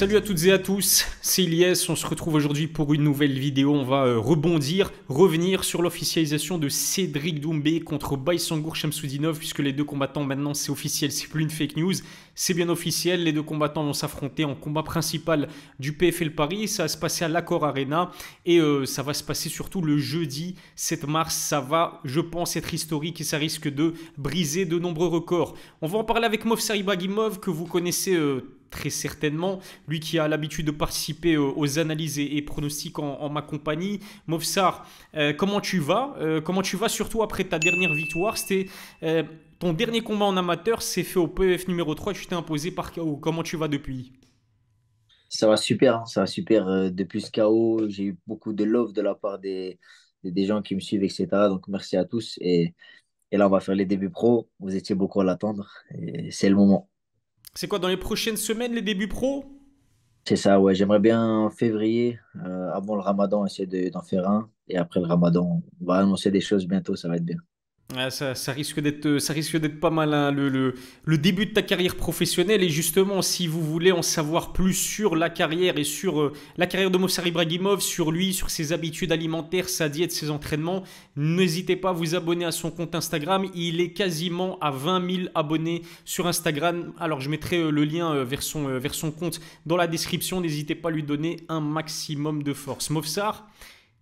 Salut à toutes et à tous, c'est Ilyes, on se retrouve aujourd'hui pour une nouvelle vidéo. On va rebondir, revenir sur l'officialisation de Cédric Doumbé contre Baysangour Shamsudinov, puisque les deux combattants maintenant c'est officiel, c'est plus une fake news, c'est bien officiel. Les deux combattants vont s'affronter en combat principal du PFL Paris, ça va se passer à l'Accor Arena et ça va se passer surtout le jeudi 7 mars. Ça va, je pense, être historique et ça risque de briser de nombreux records. On va en parler avec Movsar Ibragimov, que vous connaissez très certainement, lui qui a l'habitude de participer aux analyses et pronostics en ma compagnie. Movsar, comment tu vas comment tu vas surtout après ta dernière victoire? C'était ton dernier combat en amateur, c'est fait au PEF numéro 3, tu t'es imposé par KO. Comment tu vas depuis? Ça va super, hein, ça va super. Depuis ce KO, j'ai eu beaucoup de love de la part des gens qui me suivent, etc. Donc merci à tous. Et là, on va faire les débuts pro. Vous étiez beaucoup à l'attendre. Et c'est le moment. C'est quoi dans les prochaines semaines les débuts pro? C'est ça, ouais. J'aimerais bien en février, avant le Ramadan, essayer d'en faire un. Et après le Ramadan, on va annoncer des choses bientôt, ça va être bien. Ah, ça risque d'être pas mal, hein, le début de ta carrière professionnelle. Et justement, si vous voulez en savoir plus sur la carrière et sur la carrière de Movsar Ibragimov, sur lui, sur ses habitudes alimentaires, sa diète, ses entraînements, n'hésitez pas à vous abonner à son compte Instagram. Il est quasiment à 20 000 abonnés sur Instagram. Alors, je mettrai le lien vers son compte dans la description. N'hésitez pas à lui donner un maximum de force. Movsar,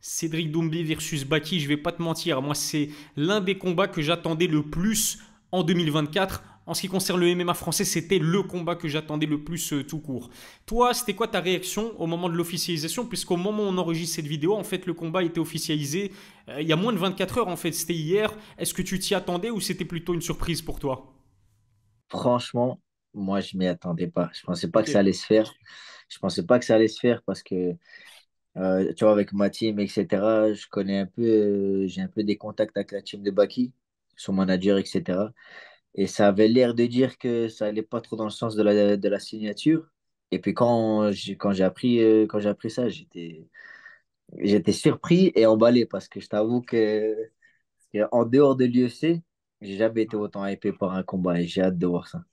Cédric Doumbé versus Baki, je vais pas te mentir, moi c'est l'un des combats que j'attendais le plus en 2024. En ce qui concerne le MMA français, c'était le combat que j'attendais le plus tout court. Toi, c'était quoi ta réaction au moment de l'officialisation? Puisqu'au moment où on enregistre cette vidéo, en fait, le combat était officialisé il y a moins de 24 heures, en fait, c'était hier. Est-ce que tu t'y attendais ou c'était plutôt une surprise pour toi? Franchement, moi, je m'y attendais pas. Je pensais pas Ok. que ça allait se faire. Je pensais pas que ça allait se faire parce que tu vois, avec ma team, etc., je connais un peu, j'ai un peu des contacts avec la team de Baki, son manager, etc. Et ça avait l'air de dire que ça allait pas trop dans le sens de la signature. Et puis quand j'ai appris ça, j'étais surpris et emballé parce que je t'avoue que en dehors de l'UFC, j'ai jamais été autant hypé par un combat et j'ai hâte de voir ça.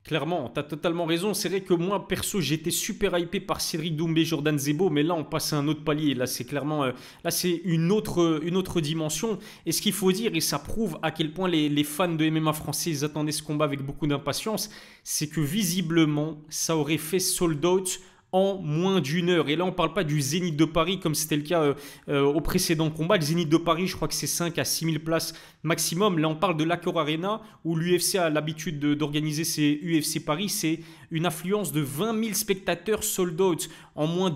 Clairement, tu as totalement raison. C'est vrai que moi, perso, j'étais super hypé par Cédric Doumbé, Jordan Zebo, mais là, on passe à un autre palier. Là, c'est clairement, là, c'est une autre dimension. Et ce qu'il faut dire, et ça prouve à quel point les fans de MMA français ils attendaient ce combat avec beaucoup d'impatience, c'est que visiblement, ça aurait fait sold out en moins d'une heure. Et là, on ne parle pas du Zénith de Paris comme c'était le cas au précédent combat. Le Zénith de Paris, je crois que c'est 5 à 6 000 places maximum. Là, on parle de l'Accor Arena où l'UFC a l'habitude d'organiser ses UFC Paris. C'est une affluence de 20 000 spectateurs sold out en moins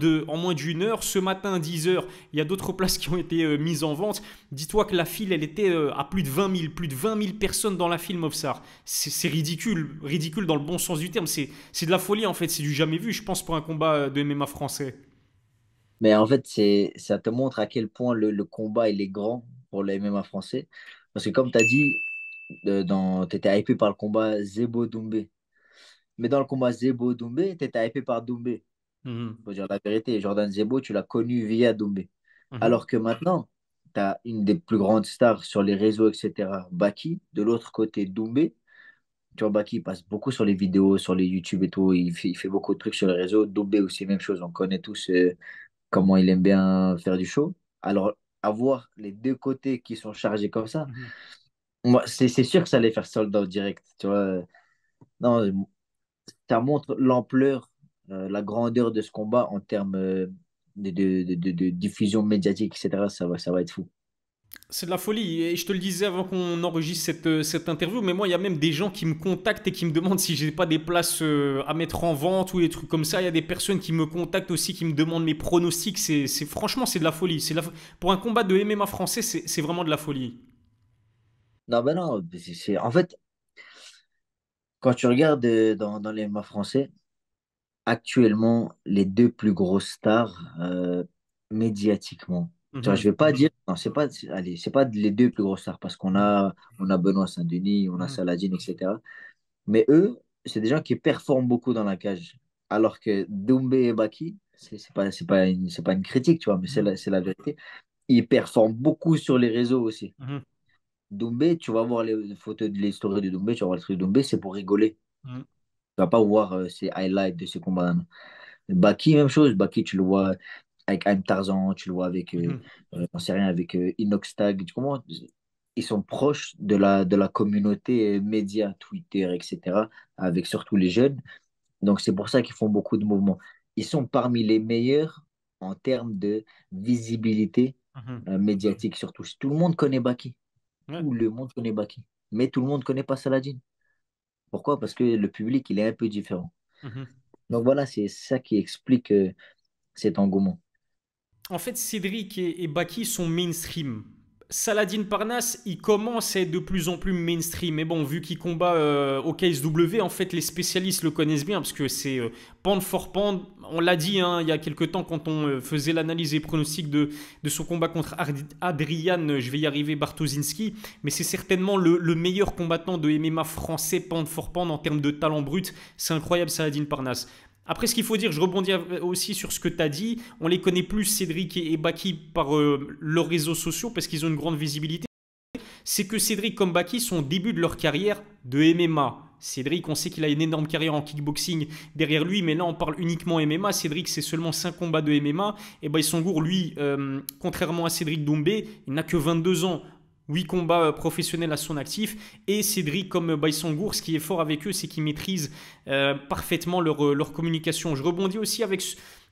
d'une heure. Ce matin, à 10 heures, il y a d'autres places qui ont été mises en vente. Dis-toi que la file, elle était à plus de 20 000 personnes dans la file, Mofsar. C'est ridicule, ridicule dans le bon sens du terme. C'est de la folie en fait, c'est du jamais vu, je pense, pour un combat de MMA français. Mais en fait, ça te montre à quel point le combat il est grand pour le MMA français. Parce que comme tu as dit, tu étais hypé par le combat Zebo Doumbé. Mais dans le combat Zebo Doumbé, tu étais hypé par Doumbé. Mhm. Faut dire la vérité, Jordan Zebo, tu l'as connu via Doumbé. Mhm. Alors que maintenant, tu as une des plus grandes stars sur les réseaux, etc. Baki, de l'autre côté, Doumbé. Tu vois, Baki, il passe beaucoup sur les vidéos, sur les YouTube et tout. Il fait beaucoup de trucs sur les réseaux. Doumbé aussi, même chose. On connaît tous comment il aime bien faire du show. Alors, avoir les deux côtés qui sont chargés comme ça, Mhm. moi, c'est sûr que ça allait faire sold out direct. Tu vois, non, ça montre l'ampleur, la grandeur de ce combat en termes de diffusion médiatique, etc. Ça va être fou. C'est de la folie. Et je te le disais avant qu'on enregistre cette interview, mais moi, il y a même des gens qui me contactent et qui me demandent si j'ai pas des places à mettre en vente ou des trucs comme ça. Il y a des personnes qui me contactent aussi, qui me demandent mes pronostics. Franchement, c'est de la folie. Pour un combat de MMA français, c'est vraiment de la folie. Non, ben non, en fait, quand tu regardes dans les MMA français, actuellement, les deux plus grosses stars médiatiquement. Tu vois, je Mhm. vais pas dire, non, allez, c'est pas les deux plus grosses stars parce on a Benoît Saint-Denis, on a Mhm. Saladin, etc. Mais eux, c'est des gens qui performent beaucoup dans la cage. Alors que Doumbé et Baki, c'est pas une critique, tu vois, mais Mhm. c'est la vérité. Ils performent beaucoup sur les réseaux aussi. Mhm. Doumbé, tu vas voir les photos de l'histoire de Doumbé, tu vas voir le truc de Doumbé, c'est pour rigoler. Mhm. Tu vas pas voir ces highlights de ces combats. Baki, même chose. Baki, tu le vois avec Haim Tarzan, tu le vois avec, Mhm. j'en sais rien, avec Inoxtag. Comment ils sont proches de la communauté média, Twitter, etc., avec surtout les jeunes. Donc, c'est pour ça qu'ils font beaucoup de mouvements. Ils sont parmi les meilleurs en termes de visibilité Mhm. médiatique, surtout. Tout le monde connaît Baki. Ouais. Tout le monde connaît Baki. Mais tout le monde ne connaît pas Saladin. Pourquoi? Parce que le public, il est un peu différent. Mhm. Donc voilà, c'est ça qui explique cet engouement. En fait, Cédric et Baki sont mainstream. Saladin Parnasse, il commence à être de plus en plus mainstream. Mais bon, vu qu'il combat au KSW, en fait, les spécialistes le connaissent bien parce que c'est pound for pound. On l'a dit hein, il y a quelques temps quand on faisait l'analyse et pronostic de son combat contre Adrian, je vais y arriver, Bartoszynski. Mais c'est certainement le meilleur combattant de MMA français pound for pound en termes de talent brut. C'est incroyable, Saladin Parnasse. Après, ce qu'il faut dire, je rebondis aussi sur ce que tu as dit. On les connaît plus, Cédric et Baki, par leurs réseaux sociaux parce qu'ils ont une grande visibilité. C'est que Cédric comme Baki sont au début de leur carrière de MMA. Cédric, on sait qu'il a une énorme carrière en kickboxing derrière lui, mais là on parle uniquement MMA. Cédric, c'est seulement 5 combats de MMA. Et Baïsangour, lui, contrairement à Cédric Doumbé, il n'a que 22 ans. 8 combats professionnels à son actif. Et Cédric, comme Baïsangour, ce qui est fort avec eux, c'est qu'ils maîtrisent parfaitement leur communication. Je rebondis aussi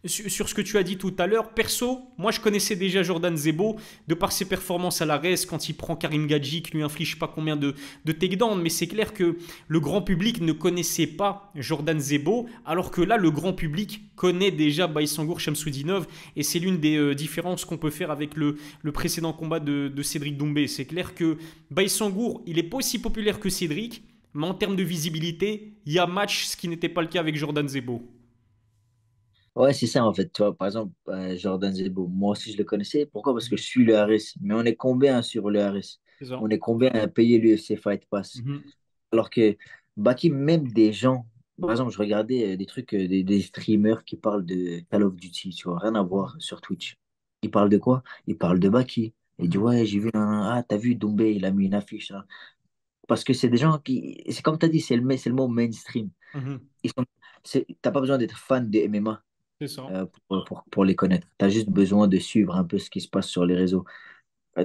sur ce que tu as dit tout à l'heure. Perso, moi je connaissais déjà Jordan Zebo de par ses performances à l'arrêt quand il prend Karim Gadji qui lui inflige pas combien de takedowns, mais c'est clair que le grand public ne connaissait pas Jordan Zebo, alors que là le grand public connaît déjà Baïsangour Shamsudinov et c'est l'une des différences qu'on peut faire avec le précédent combat de Cédric Doumbé. C'est clair que Baïsangour, il est pas aussi populaire que Cédric, mais en termes de visibilité, il y a match, ce qui n'était pas le cas avec Jordan Zebo. Ouais, c'est ça en fait. Tu vois, par exemple, Jordan Zebo, moi aussi je le connaissais. Pourquoi? Parce que je suis le RS. Mais on est combien sur le RS? C'est ça. On est combien à payer l'UFC Fight Pass? Mhm. Alors que Baki, même des gens, par exemple, je regardais des trucs, des streamers qui parlent de Call of Duty, tu vois, rien à voir sur Twitch. Ils parlent de quoi? Ils parlent de Baki. Ils disent, Mhm. ouais, j'ai vu ah, t'as vu Doumbé, il a mis une affiche là. Parce que c'est des gens qui, c'est comme tu as dit, c'est le mot mainstream. Mhm. Ils sont, t'as pas besoin d'être fan de MMA C'est ça. pour les connaître. Tu as juste besoin de suivre un peu ce qui se passe sur les réseaux.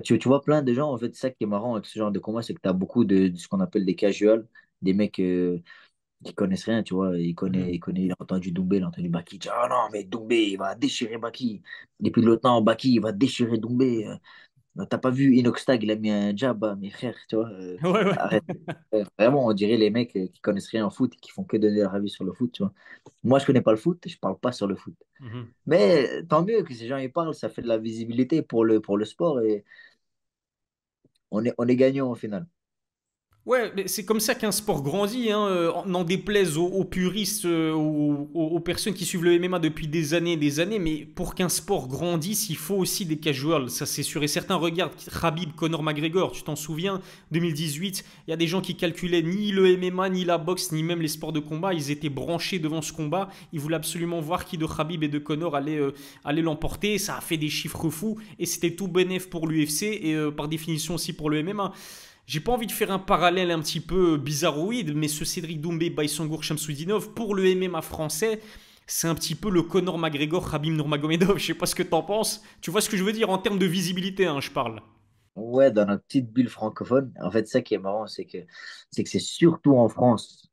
Tu vois plein de gens, en fait, ça qui est marrant avec ce genre de combat, c'est que tu as beaucoup de ce qu'on appelle des casuals, des mecs qui connaissent rien, tu vois. Mhm. Il a entendu Doumbé, il a entendu Baki, il dit, ah non, mais Doumbé, il va déchirer Baki. Et puis de l'autre, non, Baki, il va déchirer Doumbé. T'as pas vu Inoxtag, il a mis un jab à mes frères, tu vois. Ouais, ouais. Arrête. Vraiment, on dirait les mecs qui connaissent rien en foot et qui font que donner leur avis sur le foot, tu vois. Moi, je connais pas le foot, je parle pas sur le foot. Mhm. Mais tant mieux que ces gens y parlent, ça fait de la visibilité pour le sport et on est gagnant au final. Ouais, mais c'est comme ça qu'un sport grandit, hein, n'en déplaise aux puristes, aux personnes qui suivent le MMA depuis des années et des années, mais pour qu'un sport grandisse, il faut aussi des casuals, ça c'est sûr. Et certains regardent Khabib, Conor McGregor, tu t'en souviens, 2018, il y a des gens qui calculaient ni le MMA, ni la boxe, ni même les sports de combat, ils étaient branchés devant ce combat, ils voulaient absolument voir qui de Khabib et de Conor allait l'emporter, ça a fait des chiffres fous, et c'était tout bénéf pour l'UFC, et par définition aussi pour le MMA. J'ai pas envie de faire un parallèle un petit peu bizarroïde, mais ce Cédric Doumbé, Baïsangour, Shamsudinov, pour le MMA français, c'est un petit peu le Conor McGregor, Khabib Nurmagomedov. Je sais pas ce que t'en penses. Tu vois ce que je veux dire en termes de visibilité, hein, je parle. Ouais, dans notre petite bulle francophone, en fait, ça qui est marrant, c'est que c'est surtout en France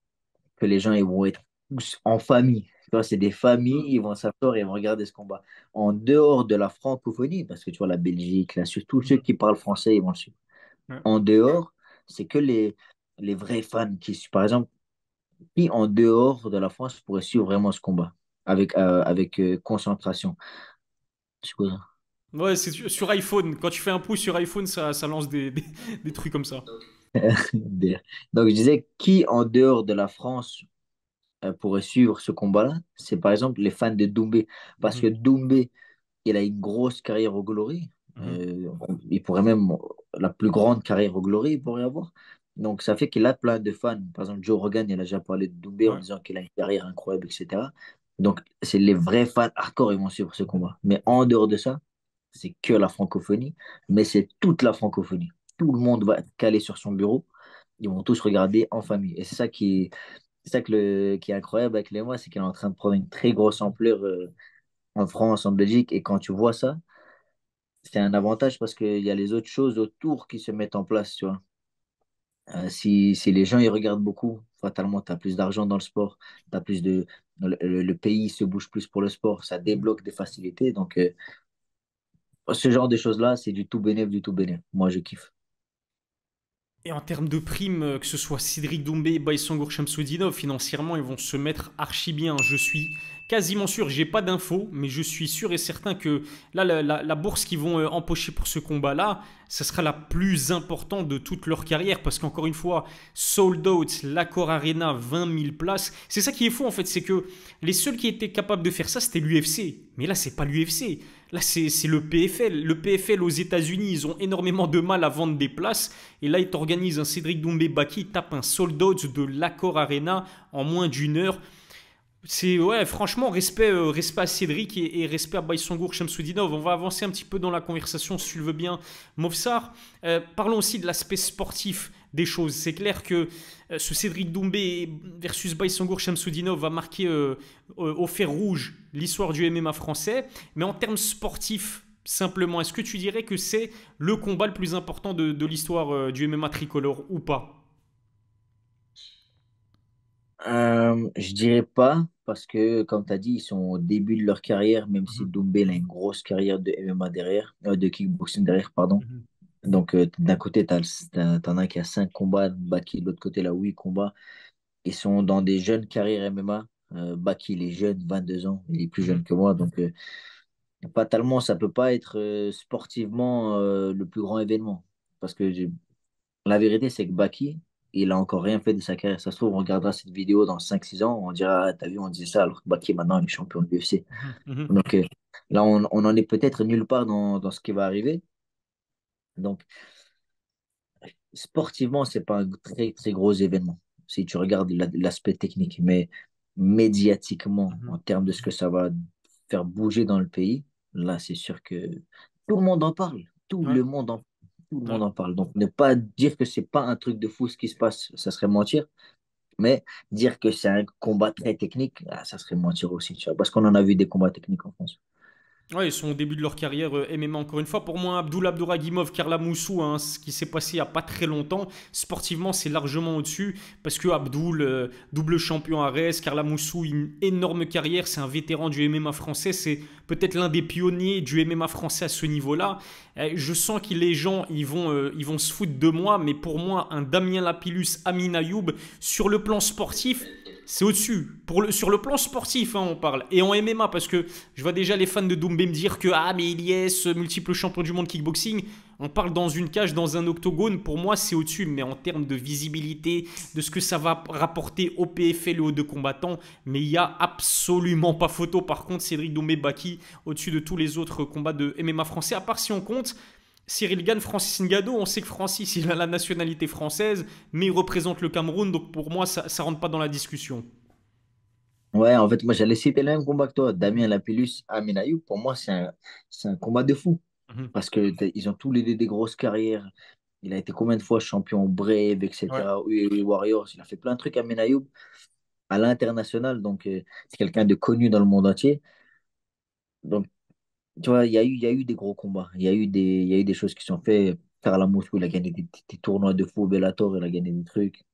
que les gens ils vont être tous en famille. Tu vois, c'est des familles, ils vont s'asseoir et ils vont regarder ce combat. En dehors de la francophonie, parce que tu vois, la Belgique, là, surtout ceux qui parlent français, ils vont le suivre. Ouais. En dehors, c'est que les vrais fans qui suivent. Par exemple, qui en dehors de la France pourrait suivre vraiment ce combat avec concentration? C'est quoi ça? Ouais, c'est sur iPhone. Quand tu fais un pouce sur iPhone, ça lance des trucs comme ça. Donc, je disais, qui en dehors de la France pourrait suivre ce combat-là? C'est par exemple les fans de Doumbé. Parce que Mhm, Doumbé, il a une grosse carrière au Glory. mhm, Il pourrait même, la plus grande carrière au Glory, il pourrait avoir. Donc, ça fait qu'il a plein de fans. Par exemple, Joe Rogan, il a déjà parlé de Doumbé en ouais. disant qu'il a une carrière incroyable, etc. Donc, c'est les vrais fans hardcore, ils vont suivre ce combat. Mais en dehors de ça, c'est que la francophonie, mais c'est toute la francophonie. Tout le monde va être calé sur son bureau. Ils vont tous regarder en famille. Et c'est ça qui est incroyable avec les mois, c'est qu'il est en train de prendre une très grosse ampleur en France, en Belgique. Et quand tu vois ça, c'est un avantage parce qu'il y a les autres choses autour qui se mettent en place, tu vois. Si les gens ils regardent beaucoup, fatalement, tu as plus d'argent dans le sport, t'as plus de, le pays se bouge plus pour le sport, ça débloque des facilités. Donc, ce genre de choses-là, c'est du tout bénéf, du tout bénéf. Moi, je kiffe. Et en termes de primes, que ce soit Cédric Doumbé et Baïsangour Shamsoudinov, financièrement, ils vont se mettre archi bien. Je suis quasiment sûr, j'ai pas d'infos, mais je suis sûr et certain que là, la bourse qu'ils vont empocher pour ce combat-là, ça sera la plus importante de toute leur carrière. Parce qu'encore une fois, sold out, l'Accor Arena, 20 000 places. C'est ça qui est fou en fait, c'est que les seuls qui étaient capables de faire ça, c'était l'UFC. Mais là, c'est pas l'UFC. Là, c'est le PFL. Le PFL aux États-Unis, ils ont énormément de mal à vendre des places. Et là, ils t'organisent un Cédric Doumbé-Baki, tape un sold out de l'Accor Arena en moins d'une heure. C'est ouais, franchement, respect à Cédric et respect à Baïsangour Shamsoudinov. On va avancer un petit peu dans la conversation si tu le veux bien, Movsar. Parlons aussi de l'aspect sportif des choses. C'est clair que ce Cédric Doumbé versus Baïsangour Shamsoudinov va marquer au fer rouge l'histoire du MMA français. Mais en termes sportifs, simplement, est-ce que tu dirais que c'est le combat le plus important de l'histoire du MMA tricolore ou pas? Je dirais pas, parce que, comme tu as dit, ils sont au début de leur carrière, même si Mhm, Doumbé il a une grosse carrière de MMA derrière, de kickboxing derrière, pardon. mhm, Donc, d'un côté, t'en as qui a 5 combats, Baki, de l'autre côté, là, 8 combats. Ils sont dans des jeunes carrières MMA. Baki, il est jeune, 22 ans, il est plus mhm. jeune que moi. Donc, fatalement, ça peut pas être sportivement le plus grand événement. Parce que la vérité, c'est que Baki, il a encore rien fait de sa carrière. Ça se trouve, on regardera cette vidéo dans 5 6 ans, on dira, ah, t'as vu, on disait ça, alors que Baki, maintenant, il est champion de l'UFC. Mhm, mhm. Donc, là, on en est peut-être nulle part dans ce qui va arriver. Donc, sportivement, c'est pas un très, très gros événement, si tu regardes l'aspect technique. Mais médiatiquement, Mhm. en termes de ce que ça va faire bouger dans le pays, là, c'est sûr que tout le monde en parle. Ouais, Tout le monde ouais. en parle. Donc, ne pas dire que c'est pas un truc de fou ce qui se passe, ça serait mentir. Mais dire que c'est un combat très technique, ah, ça serait mentir aussi, tu vois, parce qu'on en a vu des combats techniques en France. Ouais, ils sont au début de leur carrière MMA encore une fois. Pour moi, Abdul Abdouragimov, Karla Moussou, hein, ce qui s'est passé il n'y a pas très longtemps, sportivement, c'est largement au-dessus. Parce que Abdul, double champion à Rennes, Karla Moussou, une énorme carrière, c'est un vétéran du MMA français, c'est peut-être l'un des pionniers du MMA français à ce niveau-là. Je sens que les gens, ils vont se foutre de moi, mais pour moi, un Damien Lapillus, Amin Ayoub, sur le plan sportif, c'est au-dessus. Sur le plan sportif, hein, on parle. Et en MMA, parce que je vois déjà les fans de Doumbé me dire que ah mais Ilyes, multiple champion du monde kickboxing, on parle dans une cage, dans un octogone, pour moi c'est au-dessus, mais en termes de visibilité, de ce que ça va rapporter au PFL et aux deux combattants, mais il n'y a absolument pas photo. Par contre, Cédric Doumbé-Baki au-dessus de tous les autres combats de MMA français, à part si on compte Cyril Gann, Francis Ngannou, on sait que Francis il a la nationalité française, mais il représente le Cameroun, donc pour moi ça ne rentre pas dans la discussion. Ouais, en fait, moi, j'allais citer le même combat que toi. Damien Lapillus, Amin Ayoub, pour moi, c'est un combat de fou. Mhm. Parce que ils ont tous les deux des grosses carrières. Il a été combien de fois champion Brave, Ouais. etc. WWE Warriors. Il a fait plein de trucs à Ayoub à l'international. Donc, c'est quelqu'un de connu dans le monde entier. Donc, tu vois, il y a eu des gros combats. Il y a eu des choses qui sont faites. Karla Moussou, il a gagné des tournois de fou au Bellator. Il a gagné des trucs.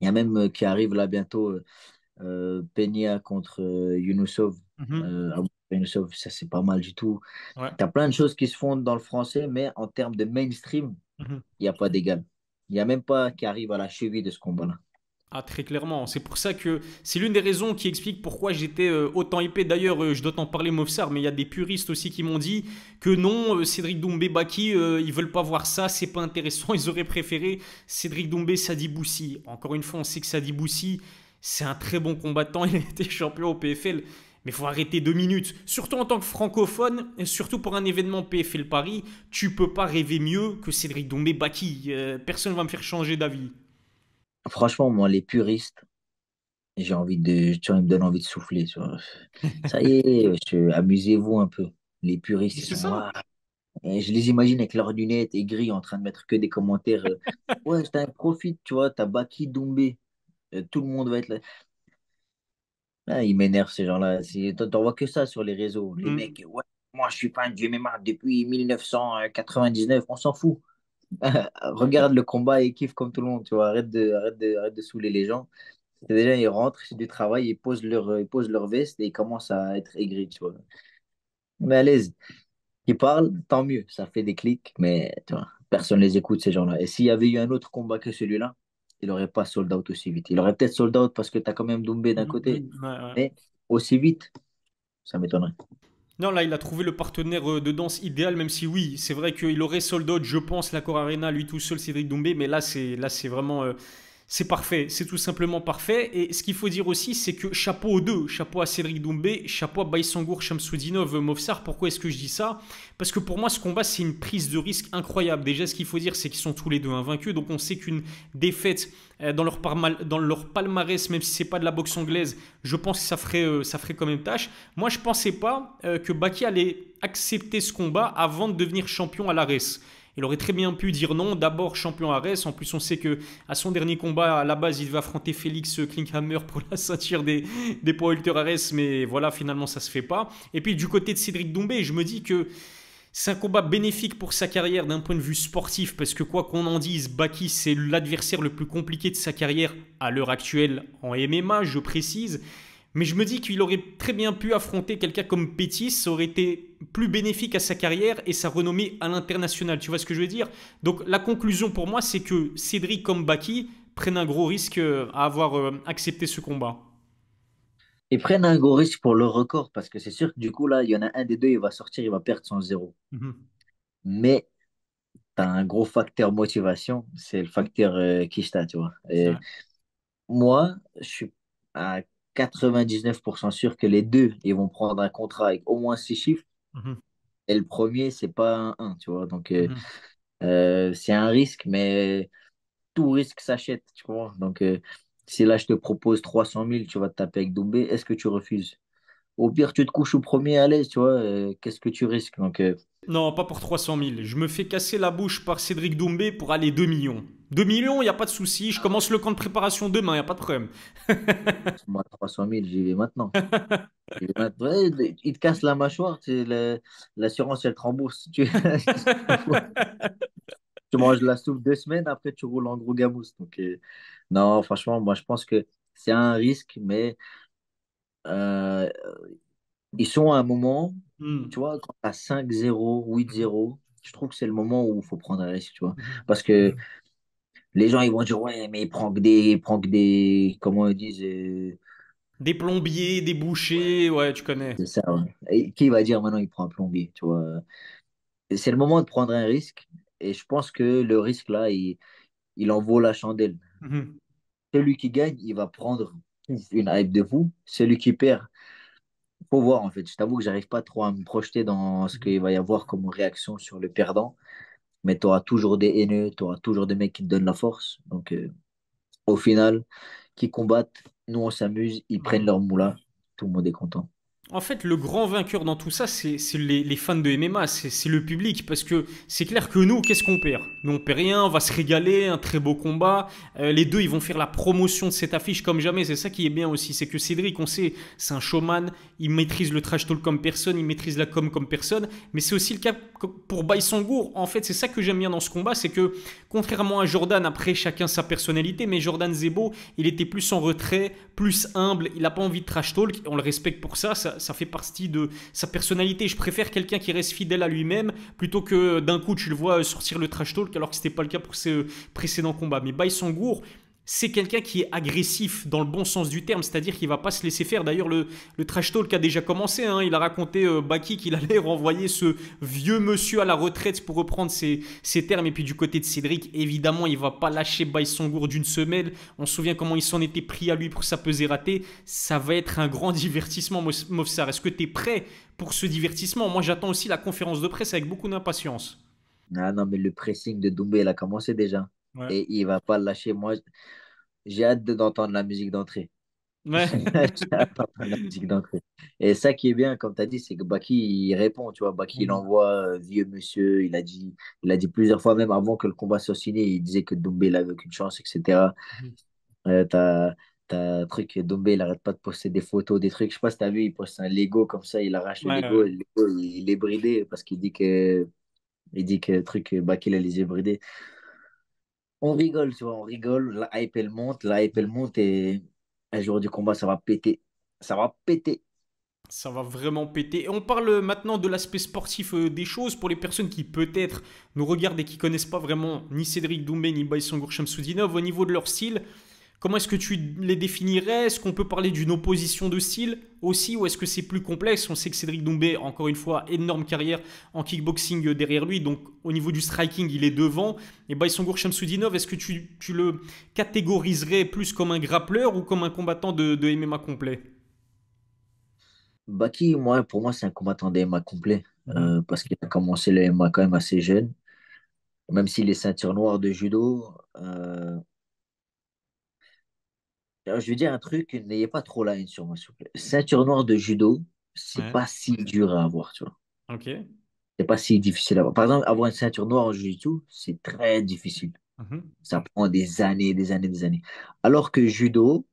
Il y a même qui arrive là bientôt. Peña contre Yunusov. Mhm. Abou Yunusov, ça, c'est pas mal du tout. Ouais. Tu as plein de choses qui se font dans le français, mais en termes de mainstream, Mhm. il n'y a pas d'égal. Il n'y a même pas qui arrive à la cheville de ce combat-là. Ah, très clairement. C'est pour ça que c'est l'une des raisons qui explique pourquoi j'étais autant hypé. D'ailleurs, je dois t'en parler, Mofsar, mais il y a des puristes aussi qui m'ont dit que non, Cédric Doumbé, Baki, ils veulent pas voir ça, c'est pas intéressant. Ils auraient préféré Cédric Doumbé, Sadi Boussi. Encore une fois, on sait que Sadi Boussi, c'est un très bon combattant. Il a été champion au PFL. Mais il faut arrêter 2 minutes. Surtout en tant que francophone, et surtout pour un événement PFL Paris, tu peux pas rêver mieux que Cédric Doumbé, Baki. Personne ne va me faire changer d'avis. Franchement, moi, les puristes, tu vois, ils me donnent envie de souffler. Tu vois. Ça y est, amusez-vous un peu. Les puristes, Mais ils c'est sont. ça. Ouah. Et je les imagine avec leurs lunettes aigries en train de mettre que des commentaires. Ouais, profite, tu vois, t'as Baki Doumbé. Tout le monde va être là. Ah, ils m'énervent, ces gens-là. T'en vois que ça sur les réseaux. Les Mm. mecs, ouais, moi, je suis fan du MMA depuis 1999. On s'en fout. Regarde le combat et kiffe comme tout le monde. Tu vois, arrête de saouler les gens. C'est déjà, ils rentrent, c'est du travail, ils posent leur veste et ils commencent à être aigris. Tu vois. Mais à l'aise. Ils parlent, tant mieux. Ça fait des clics, mais tu vois, personne les écoute, ces gens-là. Et s'il y avait eu un autre combat que celui-là, il n'aurait pas sold out aussi vite. Il aurait peut-être sold out parce que tu as quand même Doumbé d'un côté. Mm. Ouais, ouais. Mais aussi vite, ça m'étonnerait. Non, là, il a trouvé le partenaire de danse idéal, même si oui, c'est vrai qu'il aurait sold out, je pense, l'Accor Arena, lui tout seul, Cédric Doumbé, mais là, c'est vraiment, c'est parfait, c'est tout simplement parfait. Et ce qu'il faut dire aussi, c'est que chapeau aux deux, chapeau à Cédric Doumbé, chapeau à Baïsangour Shamsudinov Movsar. Pourquoi est-ce que je dis ça? Parce que pour moi, ce combat, c'est une prise de risque incroyable. Déjà, ce qu'il faut dire, c'est qu'ils sont tous les deux invaincus, donc on sait qu'une défaite dans leur palmarès, même si c'est pas de la boxe anglaise, je pense que ça ferait quand même tâche. Moi, je pensais pas que Baki allait accepter ce combat avant de devenir champion à l'ARES. Il aurait très bien pu dire non, d'abord champion ARES. En plus, on sait que à son dernier combat, à la base, il devait affronter Félix Klinkhammer pour la ceinture des poids welter ARES, mais voilà, finalement, ça se fait pas. Et puis, du côté de Cédric Doumbé, je me dis que c'est un combat bénéfique pour sa carrière d'un point de vue sportif, parce que quoi qu'on en dise, Baki, c'est l'adversaire le plus compliqué de sa carrière à l'heure actuelle en MMA, je précise. Mais je me dis qu'il aurait très bien pu affronter quelqu'un comme Pettis, ça aurait été plus bénéfique à sa carrière et sa renommée à l'international. Tu vois ce que je veux dire? Donc la conclusion pour moi, c'est que Cédric comme Baki prennent un gros risque à avoir accepté ce combat. Ils prennent un gros risque pour le record parce que c'est sûr que du coup, là, il y en a un des deux, il va sortir, il va perdre son zéro. Mhm. Mais tu as un gros facteur motivation, c'est le facteur Kishta, tu vois. Ouais. Et moi, je suis à 99% sûr que les deux, ils vont prendre un contrat avec au moins 6 chiffres. Mhm. Et le premier, c'est pas un 1, tu vois. Donc, Mhm. c'est un risque, mais tout risque s'achète, tu vois. Donc, si là, je te propose 300 000, tu vas te taper avec Doumbé, est-ce que tu refuses? Au pire, tu te couches au premier à l'aise, tu vois. Qu'est-ce que tu risques? Donc, Non, pas pour 300 000. Je me fais casser la bouche par Cédric Doumbé pour aller 2 millions. 2 millions, il n'y a pas de souci. Je commence le camp de préparation demain, il n'y a pas de problème. moi, 300 000, j'y vais maintenant. J'y vais maintenant. Ouais, il te casse la mâchoire, l'assurance, elle te rembourse. Tu manges de la soupe 2 semaines, après, tu roules en gros gamousse. Donc, non, franchement, moi, je pense que c'est un risque, mais euh, ils sont à un moment, tu Hmm. vois, quand tu as 5-0, 8-0, je trouve que c'est le moment où il faut prendre un risque, tu vois. Parce que les gens, ils vont dire, ouais, mais il prend que des, comment ils disent, Des plombiers, des bouchers, ouais, tu connais. c'est ça, ouais. Et qui va dire maintenant, il prend un plombier, tu vois. C'est le moment de prendre un risque, et je pense que le risque, là, il en vaut la chandelle. Mhm. Celui qui gagne, il va prendre une hype de fou. Celui qui perd, faut voir, en fait. Je t'avoue que j'arrive pas trop à me projeter dans ce qu'il va y avoir comme réaction sur le perdant. Mais tu auras toujours des haineux, tu auras toujours des mecs qui te donnent la force. Donc, au final, qui combattent, nous on s'amuse, ils prennent Mhm. leur moulin, tout le monde est content. En fait, le grand vainqueur dans tout ça, c'est les fans de MMA, c'est le public, parce que c'est clair que nous, qu'est-ce qu'on perd? Nous, on perd rien, on va se régaler, un très beau combat. Les deux, ils vont faire la promotion de cette affiche comme jamais. C'est ça qui est bien aussi, c'est que Cédric, on sait, c'est un showman, il maîtrise le trash talk comme personne, il maîtrise la com comme personne. Mais c'est aussi le cas pour Baïsangour. En fait, c'est ça que j'aime bien dans ce combat, c'est que contrairement à Jordan, après chacun sa personnalité, mais Jordan Zebo, il était plus en retrait, plus humble, il n'a pas envie de trash talk, on le respecte pour ça fait partie de sa personnalité. Je préfère quelqu'un qui reste fidèle à lui-même plutôt que d'un coup tu le vois sortir le trash talk alors que c'était pas le cas pour ses précédents combats. Mais Baïsangour, c'est quelqu'un qui est agressif dans le bon sens du terme, c'est-à-dire qu'il va pas se laisser faire. D'ailleurs, le trash talk a déjà commencé. Hein. Il a raconté Baki qu'il allait renvoyer ce vieux monsieur à la retraite pour reprendre ses termes. Et puis du côté de Cédric, évidemment, il va pas lâcher Baïsangour d'une semelle. On se souvient comment il s'en était pris à lui pour sa pesée ratée. Ça va être un grand divertissement, Mofsar. Est-ce que tu es prêt pour ce divertissement? Moi, j'attends aussi la conférence de presse avec beaucoup d'impatience. Ah non, mais le pressing de Doumbé, il a commencé déjà. Ouais. Et il va pas le lâcher. Moi, j'ai hâte d'entendre la musique d'entrée. Ouais. J'ai hâte d'entendre la musique d'entrée. Et ça qui est bien, comme tu as dit, c'est que Baki, il répond, tu vois. Baki, il envoie vieux monsieur, il a dit plusieurs fois, même avant que le combat soit signé, il disait que Doumbé, il avait aucune chance, etc. T'as un truc, Dombé, il arrête pas de poster des photos, des trucs. Je sais pas si t'as vu, il poste un Lego comme ça, il arrache le Ouais, Lego, ouais. et le Lego, il est bridé parce qu'il dit que le truc, Bakil a les yeux bridés. On rigole, tu vois, on rigole. La hype, elle monte et un jour du combat, ça va péter. Ça va péter. Ça va vraiment péter. Et on parle maintenant de l'aspect sportif des choses pour les personnes qui peut-être nous regardent et qui connaissent pas vraiment ni Cédric Doumbé ni Baïsangour Shamsoudinov au niveau de leur style. Comment est-ce que tu les définirais? Est-ce qu'on peut parler d'une opposition de style aussi ou est-ce que c'est plus complexe? On sait que Cédric Doumbé, encore une fois, énorme carrière en kickboxing derrière lui, donc au niveau du striking, il est devant. Et Baïsangour Shamsoudinov, est-ce que tu le catégoriserais plus comme un grappleur ou comme un combattant de MMA complet? Baki, moi, pour moi, c'est un combattant de MMA complet Mhm. parce qu'il a commencé le MMA quand même assez jeune. Même s'il est ceinture noire de judo, alors, je vais dire un truc, n'ayez pas trop la haine sur moi, s'il vous plaît. Ceinture noire de judo, c'est Ouais. pas si dur à avoir, tu vois. Ok. C'est pas si difficile à avoir. Par exemple, avoir une ceinture noire en jiu-jitsu, c'est très difficile. Mhm. Ça prend des années, des années, des années. Alors que judo,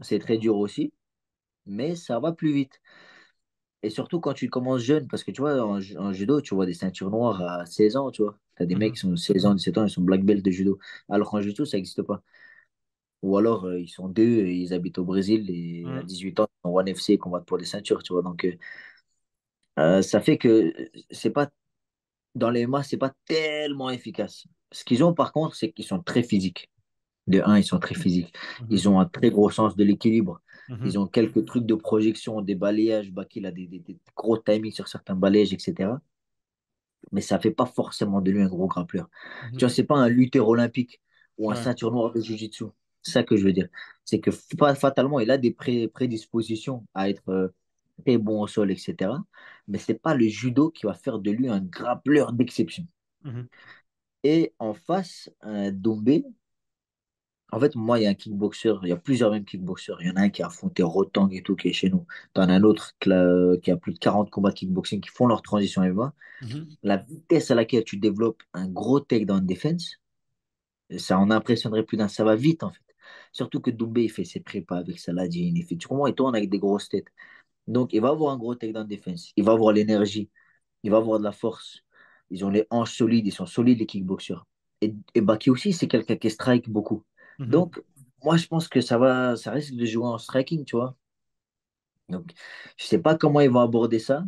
c'est très dur aussi, mais ça va plus vite. Et surtout quand tu commences jeune, parce que tu vois, en judo, tu vois des ceintures noires à 16 ans, tu vois. Tu as des mecs Mhm. qui sont 16 ans, 17 ans, ils sont black belt de judo. Alors qu'en jiu-jitsu, ça n'existe pas. Ou alors, ils sont deux, et ils habitent au Brésil, et à Mhm. 18 ans, ils sont ONE FC et combattent pour des ceintures, tu vois. Donc, ça fait que c'est pas, dans les MMA, c'est pas tellement efficace. Ce qu'ils ont, par contre, c'est qu'ils sont très physiques. De un, ils sont très physiques. Mhm. Ils ont un très gros sens de l'équilibre. Ils Mhm. ont quelques trucs de projection, des balayages. Baki, il a des gros timings sur certains balayages, etc. Mais ça fait pas forcément de lui un gros grappleur. Tu Mhm. vois, c'est pas un lutteur olympique ou un Ouais. ceinture noire de jiu-jitsu. C'est ça que je veux dire. C'est que fatalement, il a des prédispositions à être très bon au sol, etc. Mais c'est pas le judo qui va faire de lui un grappleur d'exception. Mhm. Et en face, un Doumbé, en fait, moi, il y a un kickboxer, il y a plusieurs même kickboxers. Il y en a un qui a affronté Rotang et tout, qui est chez nous. T'en as un autre qui a plus de 40 combats de kickboxing qui font leur transition MMA. Mhm. La vitesse à laquelle tu développes un gros takedown defense, ça en impressionnerait plus d'un. Ça va vite, en fait. Surtout que Doumbé, il fait ses prépas avec Saladin. Tu comprends, il tourne avec des grosses têtes. Donc, il va avoir un gros takedown defense. Il va avoir l'énergie. Il va avoir de la force. Ils ont les hanches solides. Ils sont solides, les kickboxers. Et Baki aussi, c'est quelqu'un qui strike beaucoup. Mhm. Donc, moi, je pense que ça risque de jouer en striking, tu vois. Donc, je sais pas comment ils vont aborder ça.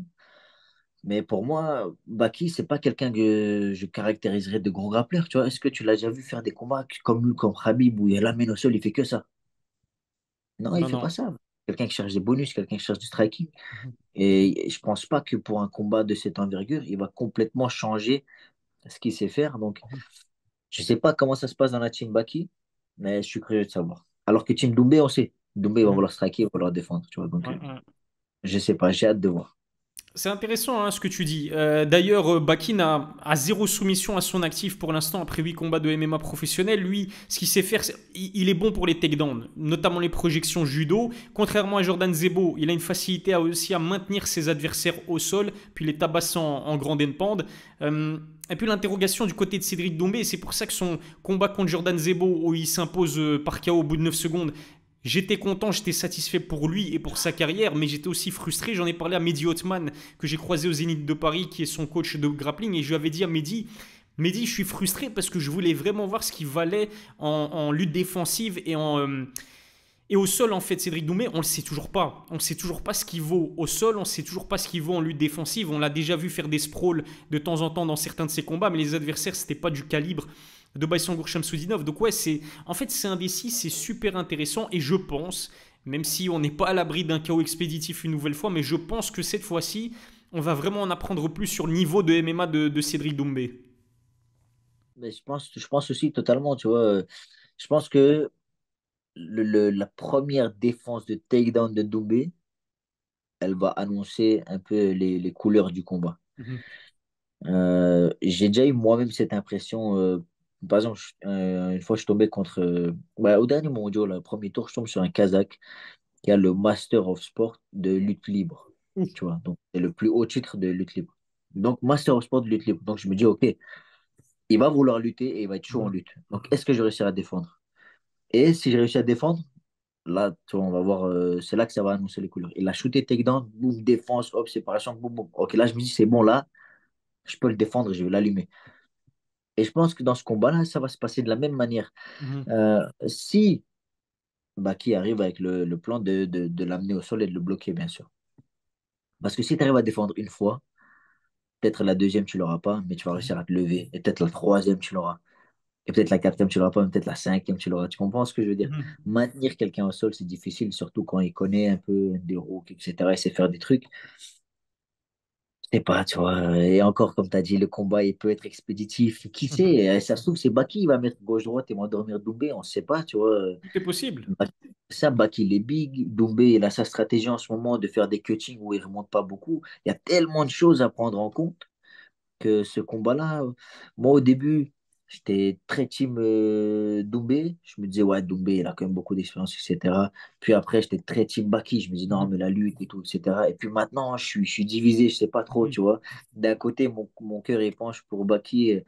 Mais pour moi, Baki, c'est pas quelqu'un que je caractériserais de gros grappleur, tu vois. Est-ce que tu l'as déjà vu faire des combats comme Khabib où il l'amène au sol, il fait que ça? Non, il Non, fait non. pas ça. Quelqu'un qui cherche des bonus, quelqu'un qui cherche du striking. Mhm. Et je pense pas que pour un combat de cette envergure, il va complètement changer ce qu'il sait faire. Donc, je sais pas comment ça se passe dans la team Baki, mais je suis curieux de savoir. Alors que team Doumbé, on sait. Doumbé va Mhm. vouloir striker, il va vouloir défendre, tu vois. Donc, Ouais, ouais. je sais pas, j'ai hâte de voir. C'est intéressant hein, ce que tu dis. D'ailleurs, Bakin a zéro soumission à son actif pour l'instant après 8 combats de MMA professionnels. Lui, ce qu'il sait faire, il est bon pour les takedowns, notamment les projections judo. Contrairement à Jordan Zebo, il a une facilité aussi à maintenir ses adversaires au sol, puis les tabasser en grande pente. Et puis l'interrogation du côté de Cédric Doumbé, et c'est pour ça que son combat contre Jordan Zebo, où il s'impose par KO au bout de 9 secondes, j'étais content, j'étais satisfait pour lui et pour sa carrière, mais j'étais aussi frustré. J'en ai parlé à Mehdi Hotman, que j'ai croisé au Zénith de Paris, qui est son coach de grappling, et je lui avais dit à Mehdi, je suis frustré parce que je voulais vraiment voir ce qu'il valait en lutte défensive et au sol, en fait, Cédric Doumbé, on le sait toujours pas. On ne sait toujours pas ce qu'il vaut au sol, on ne sait toujours pas ce qu'il vaut en lutte défensive. On l'a déjà vu faire des sprawls de temps en temps dans certains de ses combats, mais les adversaires, c'était pas du calibre de Baïsangour Shamsoudinov. Donc ouais, c'est indécis, c'est super intéressant et je pense, même si on n'est pas à l'abri d'un chaos expéditif une nouvelle fois, mais je pense que cette fois-ci, on va vraiment en apprendre plus sur le niveau de MMA de Cédric Doumbé. Mais je pense aussi totalement, tu vois. Je pense que la première défense de takedown de Doumbé, elle va annoncer un peu les couleurs du combat. Mhm. J'ai déjà eu moi-même cette impression. Par exemple, une fois, je suis tombé contre. Ouais, au dernier mondial, le premier tour, je tombe sur un Kazakh qui a le Master of Sport de lutte libre. Tu vois, donc c'est le plus haut titre de lutte libre. Donc, Master of Sport de lutte libre. Donc, je me dis, OK, il va vouloir lutter et il va être chaud en Mhm. lutte. Donc, est-ce que je réussirai à défendre? Et si j'ai réussi à défendre, là, tu vois, on va voir, c'est là que ça va annoncer les couleurs. Il a shooté takedown, boum, défense, hop, séparation, boum, boum. Ok, là, je me dis, c'est bon, là, je peux le défendre, je vais l'allumer. Et je pense que dans ce combat-là, ça va se passer de la même manière. Mhm. Si Baki arrive avec le plan de l'amener au sol et de le bloquer, bien sûr. Parce que si tu arrives à défendre une fois, peut-être la deuxième, tu l'auras pas, mais tu vas réussir à te lever. Et peut-être la troisième, tu l'auras. Et peut-être la quatrième, tu l'auras pas, mais peut-être la cinquième, tu l'auras. Tu comprends ce que je veux dire? Mhm. Maintenir quelqu'un au sol, c'est difficile, surtout quand il connaît un peu des roues, etc. Il sait faire des trucs. Je sais pas, tu vois. Et encore, comme tu as dit, le combat, il peut être expéditif. Qui Mhm. sait? Ça se trouve, c'est Baki, il va mettre gauche-droite et m'endormir Doumbé. On ne sait pas, tu vois. Tout est possible. Ça, Baki, il est big. Doumbé, il a sa stratégie en ce moment de faire des cuttings où il remonte pas beaucoup. Il y a tellement de choses à prendre en compte que ce combat-là, moi au début, j'étais très team Doumbé. Je me disais, ouais, Doumbé, il a quand même beaucoup d'expérience, etc. Puis après, j'étais très team Baki. Je me dis, non, Mhm. mais la lutte et tout, etc. Et puis maintenant, je suis divisé, je sais pas trop, Mhm. tu vois. D'un côté, mon cœur, il penche pour Baki.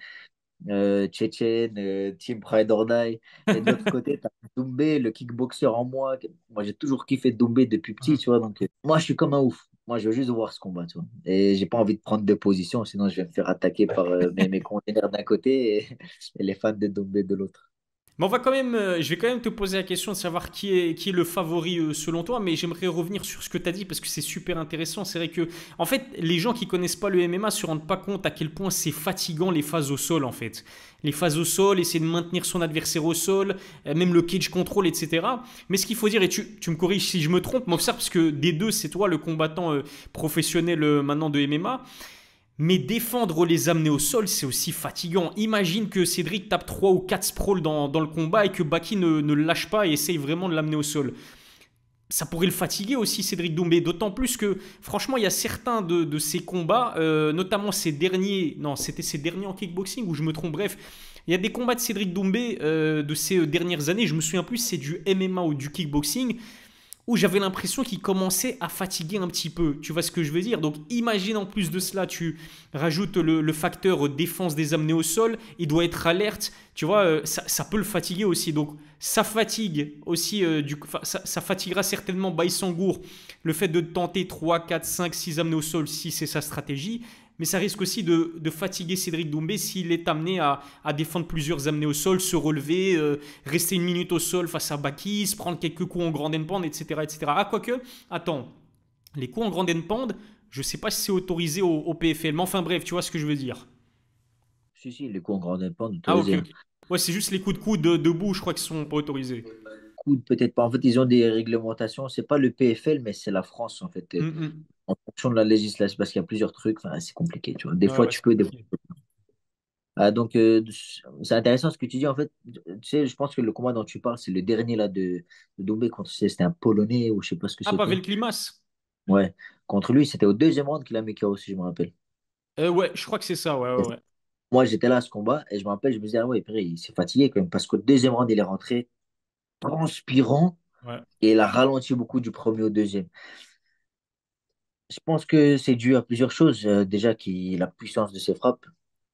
Tchétchène, Team Pride or Die. Et de l'autre côté, tu as Doumbé, le kickboxer en moi. Moi, j'ai toujours kiffé Doumbé depuis petit, Mhm. tu vois. Donc, moi, je suis comme un ouf. Moi, je veux juste voir ce combat, tu vois. Et j'ai pas envie de prendre de position, sinon je vais me faire attaquer par mes containers d'un côté et les fans de Doumbé de l'autre. Mais on va quand même, je vais quand même te poser la question de savoir qui est le favori selon toi, mais j'aimerais revenir sur ce que tu as dit parce que c'est super intéressant. C'est vrai que, en fait, les gens qui connaissent pas le MMA se rendent pas compte à quel point c'est fatigant les phases au sol, en fait. Les phases au sol, essayer de maintenir son adversaire au sol, même le cage control, etc. Mais ce qu'il faut dire, et tu me corriges si je me trompe, m'observe parce que des deux, c'est toi le combattant professionnel maintenant de MMA. Mais défendre les amener au sol, c'est aussi fatigant. Imagine que Cédric tape 3 ou 4 sprawls dans le combat et que Baki ne le lâche pas et essaye vraiment de l'amener au sol. Ça pourrait le fatiguer aussi, Cédric Doumbé. D'autant plus que, franchement, il y a certains de ces combats, notamment ces derniers, non, c'était ces derniers en kickboxing ou je me trompe, bref. Il y a des combats de Cédric Doumbé de ces dernières années, je me souviens plus si c'est du MMA ou du kickboxing, où j'avais l'impression qu'il commençait à fatiguer un petit peu. Tu vois ce que je veux dire? Donc imagine en plus de cela, tu rajoutes le facteur défense des amenés au sol, il doit être alerte, tu vois, ça peut le fatiguer aussi. Donc ça fatigue aussi, ça fatiguera certainement Baïsangour, le fait de tenter 3, 4, 5, 6 amenés au sol si c'est sa stratégie. Mais ça risque aussi de fatiguer Cédric Doumbé s'il est amené à défendre plusieurs amenés au sol, se relever, rester une minute au sol face à Bakis, prendre quelques coups en grand end, etc., etc. Ah, quoique, attends, les coups en grand end, je sais pas si c'est autorisé au PFL, mais enfin bref, tu vois ce que je veux dire. Si, si, les coups en grand impact Ah, ok, autorisés, hein. ok. Ouais, c'est juste les coups de coude debout, je crois qu'ils sont pas autorisés. Coude, peut-être pas. En fait, ils ont des réglementations. C'est pas le PFL, mais c'est la France, en fait. Hum, hum. En fonction de la législation, parce qu'il y a plusieurs trucs, enfin, c'est compliqué, tu vois. Des Ouais, fois, ouais, tu c'est peux, des fois. compliqué. Ah, donc, c'est intéressant ce que tu dis. En fait, tu sais, je pense que le combat dont tu parles, c'est le dernier là de Doumbé contre, c'était un Polonais ou je sais pas ce que Ah, c'était. Pavel Klimas. Ouais, contre lui, c'était au deuxième round qu'il a mis KO, si je me rappelle. Ouais, je crois que c'est ça, ouais, Et ouais, ouais. moi, j'étais là à ce combat et je me rappelle, je me disais, ah ouais, purée, il s'est fatigué quand même parce qu'au deuxième round, il est rentré transpirant Ouais. et il a ralenti beaucoup du premier au deuxième. Je pense que c'est dû à plusieurs choses. Déjà, la puissance de ses frappes.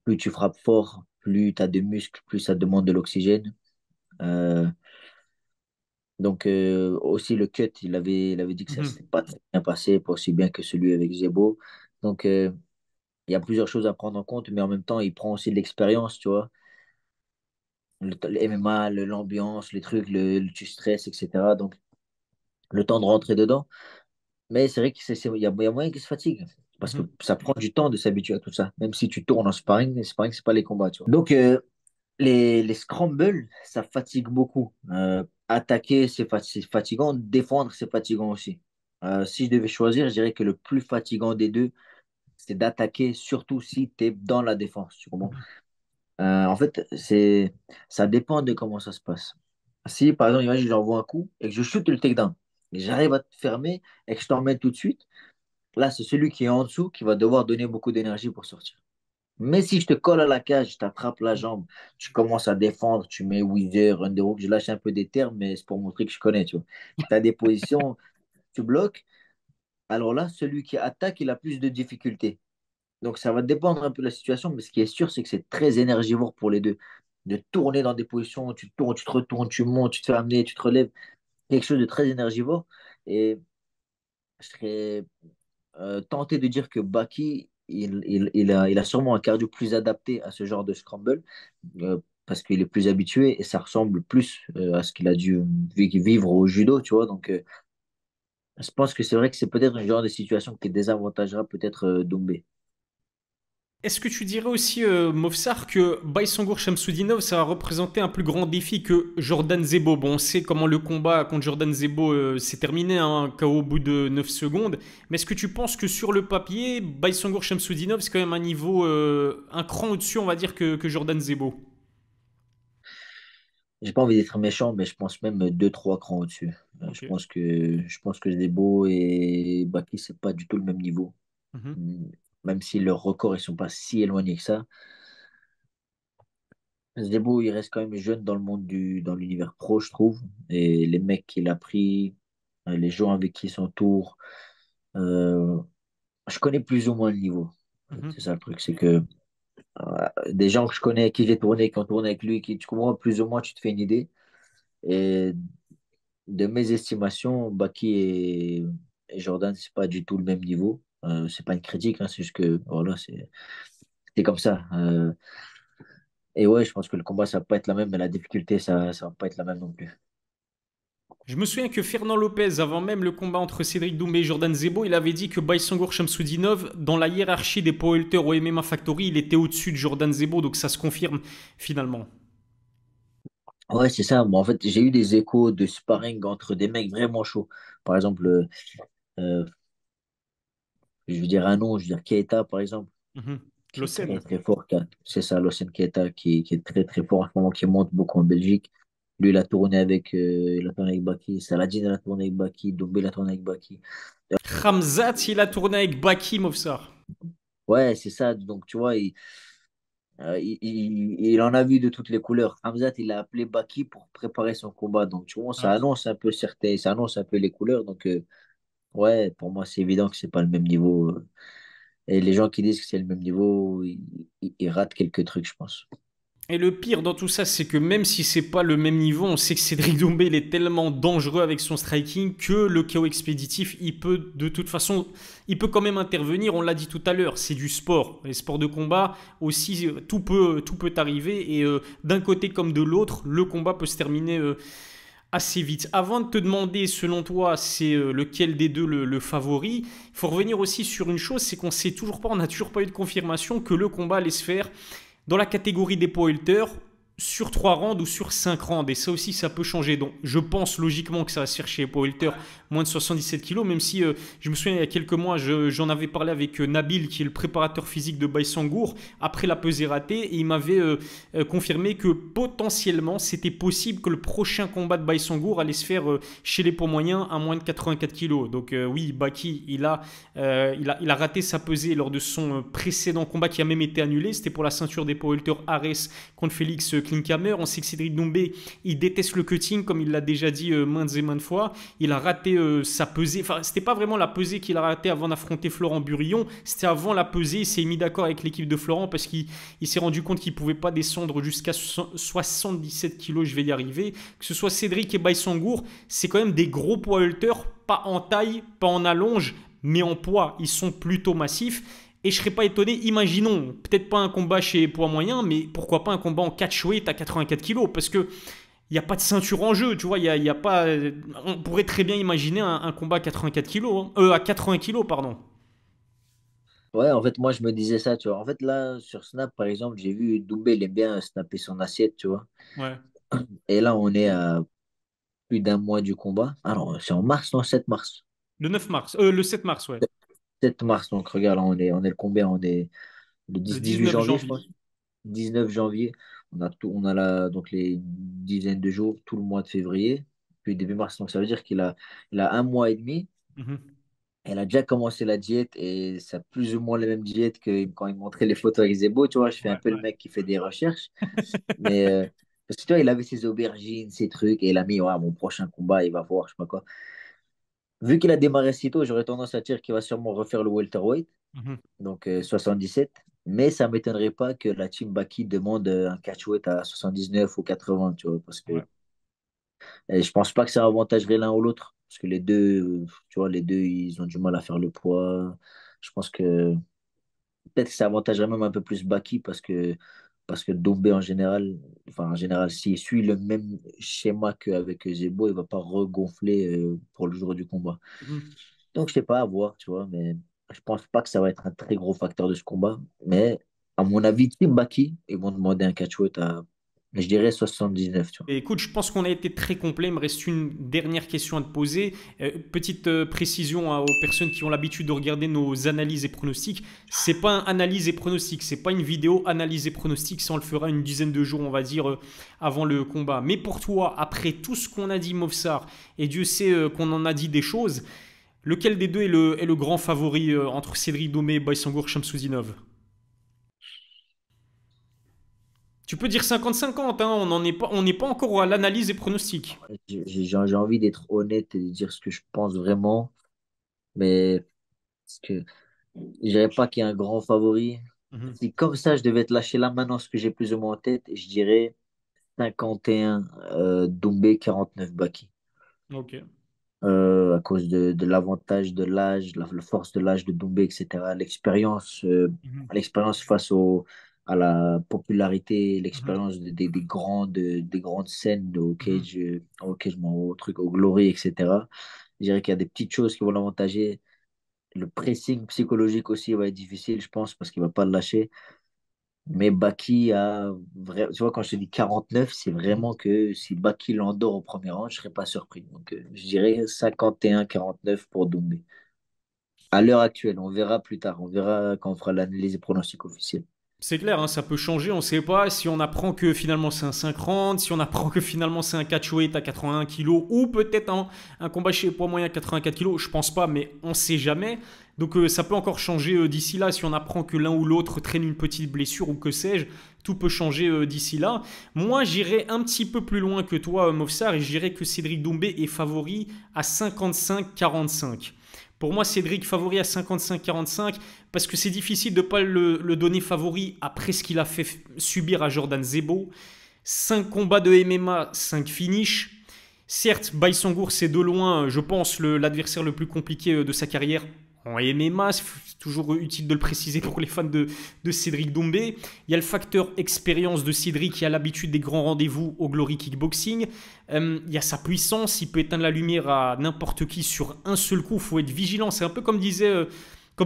Plus tu frappes fort, plus tu as de muscles, plus ça demande de l'oxygène. Euh, donc, aussi le cut, il avait dit que ça ne s'était Mhm. pas très bien passé, pas aussi bien que celui avec Zebo. Donc, il y a plusieurs choses à prendre en compte, mais en même temps, il prend aussi de l'expérience, tu vois. Le MMA, l'ambiance, les trucs, tu stresses, etc. Donc, le temps de rentrer dedans. Mais c'est vrai qu'il y a moyen qu'il se fatigue. Parce que Mhm. ça prend du temps de s'habituer à tout ça. Même si tu tournes en sparring, le sparring, c'est pas les combats, tu vois. Donc, les scrambles, ça fatigue beaucoup. Attaquer, c'est fatigant. Défendre, c'est fatigant aussi. Si je devais choisir, je dirais que le plus fatigant des deux, c'est d'attaquer, surtout si tu es dans la défense. Tu comprends? Mhm. En fait, ça dépend de comment ça se passe. Si, par exemple, imagine, j'envoie un coup et que je shoot le takedown, et j'arrive à te fermer et que je t'en mets tout de suite, là, c'est celui qui est en dessous qui va devoir donner beaucoup d'énergie pour sortir. Mais si je te colle à la cage, je t'attrape la jambe, tu commences à défendre, tu mets Wither, Underhook, je lâche un peu des termes, mais c'est pour montrer que je connais, tu vois. Tu as des positions, tu bloques, alors là, celui qui attaque, il a plus de difficultés. Donc ça va dépendre un peu de la situation, mais ce qui est sûr, c'est que c'est très énergivore pour les deux. de tourner dans des positions, tu tournes, tu te retournes, tu montes, tu te fais amener, tu te relèves. Quelque chose de très énergivore. Et je serais tenté de dire que Baki, il a sûrement un cardio plus adapté à ce genre de scramble, parce qu'il est plus habitué et ça ressemble plus à ce qu'il a dû vivre au judo, tu vois. Donc, je pense que c'est vrai que c'est peut-être un genre de situation qui désavantagera peut-être Doumbé. Est-ce que tu dirais aussi, Movsar, que Baïsangour Shamsudinov, ça va représenter un plus grand défi que Jordan Zebo? Bon, on sait comment le combat contre Jordan Zebo s'est terminé, hein, KO au bout de 9 secondes. Mais est-ce que tu penses que sur le papier, Baïsangour Shamsudinov, c'est quand même un niveau, un cran au-dessus, on va dire, que Jordan Zebo? J'ai pas envie d'être méchant, mais je pense même deux, trois crans au-dessus. Ok. Je pense que Debo et Baki, c'est pas du tout le même niveau. Mhm, Mm. Même si leurs records ils sont pas si éloignés que ça. Debo, il reste quand même jeune dans le monde dans l'univers pro, je trouve. Et les mecs qu'il a pris, les gens avec qui il s'entoure, euh, je connais plus ou moins le niveau. mhm. C'est ça le truc, c'est que des gens que je connais, qui j'ai tourné, qui ont tourné avec lui, qui tu comprends plus ou moins, tu te fais une idée. Et de mes estimations, Baki et Jordan, c'est pas du tout le même niveau. C'est pas une critique, hein, c'est juste que voilà, c'est comme ça. Et ouais, je pense que le combat, ça va pas être la même, mais la difficulté, ça va pas être la même non plus. Je me souviens que Fernand Lopez, avant même le combat entre Cédric Doumbé et Jordan Zebo, il avait dit que Baïsangour Shamsudinov, dans la hiérarchie des powerlifters au MMA Factory, il était au-dessus de Jordan Zebo, donc ça se confirme finalement. Ouais, c'est ça. Moi, en fait, j'ai eu des échos de sparring entre des mecs vraiment chauds. Par exemple, euh, je veux dire un nom, je veux dire Keita, par exemple, Mhm. qui est très Losen. très fort. C'est ça, Lawson Keita, qui est très très fort en ce moment, qui monte beaucoup en Belgique. Lui, il a tourné avec Baki. Saladin, il a tourné avec Baki. Doumbé, il a tourné avec Baki. Ramzat, il a tourné avec Baki Movsar. Ouais, c'est ça. Donc, tu vois, il en a vu de toutes les couleurs. Hamzat, il a appelé Baki pour préparer son combat. Donc, tu vois, ça Ah. annonce un peu ça annonce un peu les couleurs. Donc, ouais, pour moi, c'est évident que c'est pas le même niveau. Et les gens qui disent que c'est le même niveau, ils ratent quelques trucs, je pense. Et le pire dans tout ça, c'est que même si c'est pas le même niveau, on sait que Cédric Doumbé il est tellement dangereux avec son striking que le KO expéditif, il peut de toute façon, il peut quand même intervenir. On l'a dit tout à l'heure, c'est du sport. Les sports de combat aussi, tout peut arriver. Et d'un côté comme de l'autre, le combat peut se terminer assez vite. Avant de te demander, selon toi, c'est lequel des deux le favori, il faut revenir aussi sur une chose, c'est qu'on sait toujours pas, on n'a toujours pas eu de confirmation que le combat allait se faire dans la catégorie des powerlifters sur 3 rounds ou sur 5 rounds. Et ça aussi, ça peut changer. Donc, je pense logiquement que ça va se faire chez les powerlifters moins de 77 kilos, même si je me souviens, il y a quelques mois, j'en avais parlé avec Nabil, qui est le préparateur physique de Baïsangour, après la pesée ratée, et il m'avait confirmé que potentiellement, c'était possible que le prochain combat de Baïsangour allait se faire chez les poids moyens à moins de 84 kilos. Donc, oui, Baki, il a raté sa pesée lors de son précédent combat qui a même été annulé. C'était pour la ceinture des powerlifters Ares contre Félix Klinkhammer. On sait que Cédric Doumbé, il déteste le cutting, comme il l'a déjà dit maintes et maintes fois. Il a raté sa pesée. Enfin, c'était pas vraiment la pesée qu'il a raté avant d'affronter Florent Burillon. C'était avant la pesée. Il s'est mis d'accord avec l'équipe de Florent parce qu'il s'est rendu compte qu'il pouvait pas descendre jusqu'à 77 kilos. Je vais y arriver. Que ce soit Cédric et Baïsangour, c'est quand même des gros powerlifters, pas en taille, pas en allonge, mais en poids. Ils sont plutôt massifs. Et je serais pas étonné, imaginons, peut-être pas un combat chez poids moyen, mais pourquoi pas un combat en catchweight à 84 kilos, parce que il n'y a pas de ceinture en jeu, tu vois, y a pas, on pourrait très bien imaginer un combat à 84 kilos, hein. À 80 kilos, pardon. Ouais, en fait, moi, je me disais ça, tu vois. En fait, là, sur Snap, par exemple, j'ai vu Doumbé, il aime bien snapper son assiette, tu vois. Ouais. Et là, on est à plus d'un mois du combat. Ah non, c'est en mars, non, 7 mars. Le 9 mars, le 7 mars, ouais. 7 mars, donc regarde, là, on est le combien? On est le Le 18 19 janvier, je janvier. pense. 19 janvier. Donc les dizaines de jours, tout le mois de février, puis début mars. Donc ça veut dire qu'il a un mois et demi. Mhm. Elle a déjà commencé la diète et c'est plus ou moins la même diète que quand il montrait les photos avec Zebo. Tu vois, je fais un Ouais, peu le ouais. mec qui fait des recherches. Mais parce que tu vois, il avait ses aubergines, ses trucs, et il a mis, ouais, mon prochain combat, il va voir, je sais pas quoi. Vu qu'il a démarré si tôt, j'aurais tendance à dire qu'il va sûrement refaire le welterweight, Mhm. donc 77. Mais ça ne m'étonnerait pas que la team Baki demande un catchweight à 79 ou 80, tu vois, parce que je pense pas que ça avantagerait l'un ou l'autre, parce que les deux, tu vois, les deux, ils ont du mal à faire le poids. Je pense que peut-être que ça avantagerait même un peu plus Baki parce que Doumbé en général, enfin en général, s'il suit le même schéma qu'avec Zebo, il va pas regonfler pour le jour du combat. Mhm. Donc je sais pas à voir, tu vois, mais je pense pas que ça va être un très gros facteur de ce combat. Mais à mon avis, Team Baki, ils vont demander un catchweight à, je dirais 79, tu vois. Et écoute, je pense qu'on a été très complet. Il me reste une dernière question à te poser. Petite précision hein, aux personnes qui ont l'habitude de regarder nos analyses et pronostics. C'est pas un analyse et pronostic, c'est pas une vidéo analyse et pronostic. Ça, on le fera une dizaine de jours, on va dire, avant le combat. Mais pour toi, après tout ce qu'on a dit, Movsar, et Dieu sait qu'on en a dit des choses, lequel des deux est le grand favori entre Cédric Doumbé et Baïsangour Chamsouzinov? Tu peux dire 50-50, hein, on n'est pas encore à l'analyse et pronostic. J'ai envie d'être honnête et de dire ce que je pense vraiment, mais parce que je dirais pas qu'il y a un grand favori. Mhm. Si comme ça, je devais te lâcher là maintenant ce que j'ai plus ou moins en tête, je dirais 51 Doumbé, 49 Baki. Ok. À cause de l'avantage de l'âge, la force de l'âge de Doumbé, etc. Mhm. L'expérience face à la popularité, Mhm. l'expérience des grandes scènes Mhm. au cage, au truc, au Glory, etc. Je dirais qu'il y a des petites choses qui vont l'avantager. Le pressing psychologique aussi va être difficile, je pense, parce qu'il va pas le lâcher. Mais Baki tu vois, quand je te dis 49, c'est Mhm. vraiment que si Baki l'endort au premier round, je serais pas surpris. Donc, je dirais 51-49 pour Doumbé. À l'heure actuelle, on verra plus tard. On verra quand on fera l'analyse des pronostics officiels. C'est clair, hein, ça peut changer, on ne sait pas si on apprend que finalement c'est un 50, si on apprend que finalement c'est un catchweight à 81 kilos, ou peut-être un combat chez poids moyen à 84 kilos, je pense pas, mais on ne sait jamais. Donc ça peut encore changer d'ici là, si on apprend que l'un ou l'autre traîne une petite blessure ou que sais-je, tout peut changer d'ici là. Moi j'irai un petit peu plus loin que toi, Movsar, et j'irai que Cédric Doumbé est favori à 55-45. Pour moi, Cédric favori à 55-45 parce que c'est difficile de ne pas le donner favori après ce qu'il a fait subir à Jordan Zebo. 5 combats de MMA, 5 finishes. Certes, Baïsangour, c'est de loin, je pense, l'adversaire le plus compliqué de sa carrière en MMA. C'est toujours utile de le préciser pour les fans de Cédric Doumbé. Il y a le facteur expérience de Cédric qui a l'habitude des grands rendez-vous au Glory Kickboxing. Il y a sa puissance, il peut éteindre la lumière à n'importe qui sur un seul coup. Il faut être vigilant. C'est un peu comme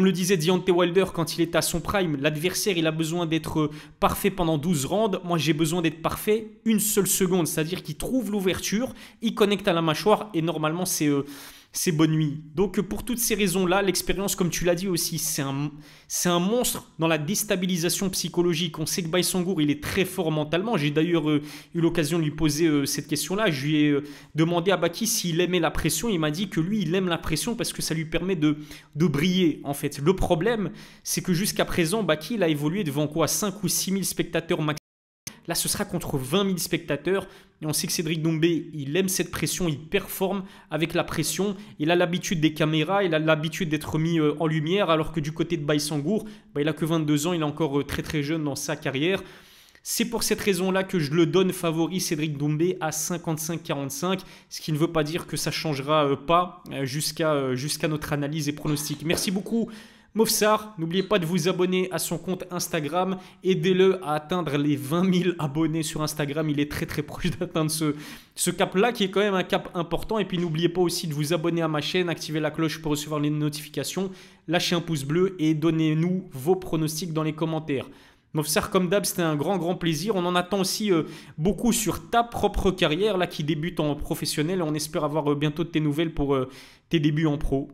le disait Deontay Wilder quand il était à son prime, l'adversaire il a besoin d'être parfait pendant 12 rounds. Moi j'ai besoin d'être parfait une seule seconde, c'est-à-dire qu'il trouve l'ouverture, il connecte à la mâchoire et normalement c'est bonne nuit. Donc pour toutes ces raisons-là, l'expérience, comme tu l'as dit aussi, c'est un monstre dans la déstabilisation psychologique. On sait que Baïsangour, il est très fort mentalement. J'ai d'ailleurs eu l'occasion de lui poser cette question-là. Je lui ai demandé à Baki s'il aimait la pression. Il m'a dit que lui, il aime la pression parce que ça lui permet de briller, en fait. Le problème, c'est que jusqu'à présent, Baki, il a évolué devant quoi 5 ou 6 000 spectateurs maximum. Là, ce sera contre 20 000 spectateurs. Et on sait que Cédric Doumbé, il aime cette pression, il performe avec la pression. Il a l'habitude des caméras, il a l'habitude d'être mis en lumière, alors que du côté de Baïsangour, bah, il a que 22 ans, il est encore très très jeune dans sa carrière. C'est pour cette raison-là que je le donne favori Cédric Doumbé à 55-45, ce qui ne veut pas dire que ça ne changera pas jusqu'à notre analyse et pronostic. Merci beaucoup Mofsar, n'oubliez pas de vous abonner à son compte Instagram, aidez-le à atteindre les 20 000 abonnés sur Instagram, il est très très proche d'atteindre ce cap-là qui est quand même un cap important. Et puis n'oubliez pas aussi de vous abonner à ma chaîne, activer la cloche pour recevoir les notifications, lâchez un pouce bleu et donnez-nous vos pronostics dans les commentaires. Mofsar, comme d'hab, c'était un grand plaisir. On en attend aussi beaucoup sur ta propre carrière là qui débute en professionnel. On espère avoir bientôt de tes nouvelles pour tes débuts en pro.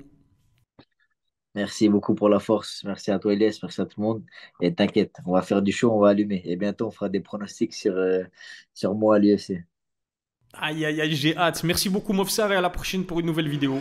Merci beaucoup pour la force. Merci à toi, Elias. Merci à tout le monde. Et t'inquiète, on va faire du show, on va allumer. Et bientôt, on fera des pronostics sur moi à l'UFC. Aïe aïe aïe, j'ai hâte. Merci beaucoup Mofsar et à la prochaine pour une nouvelle vidéo.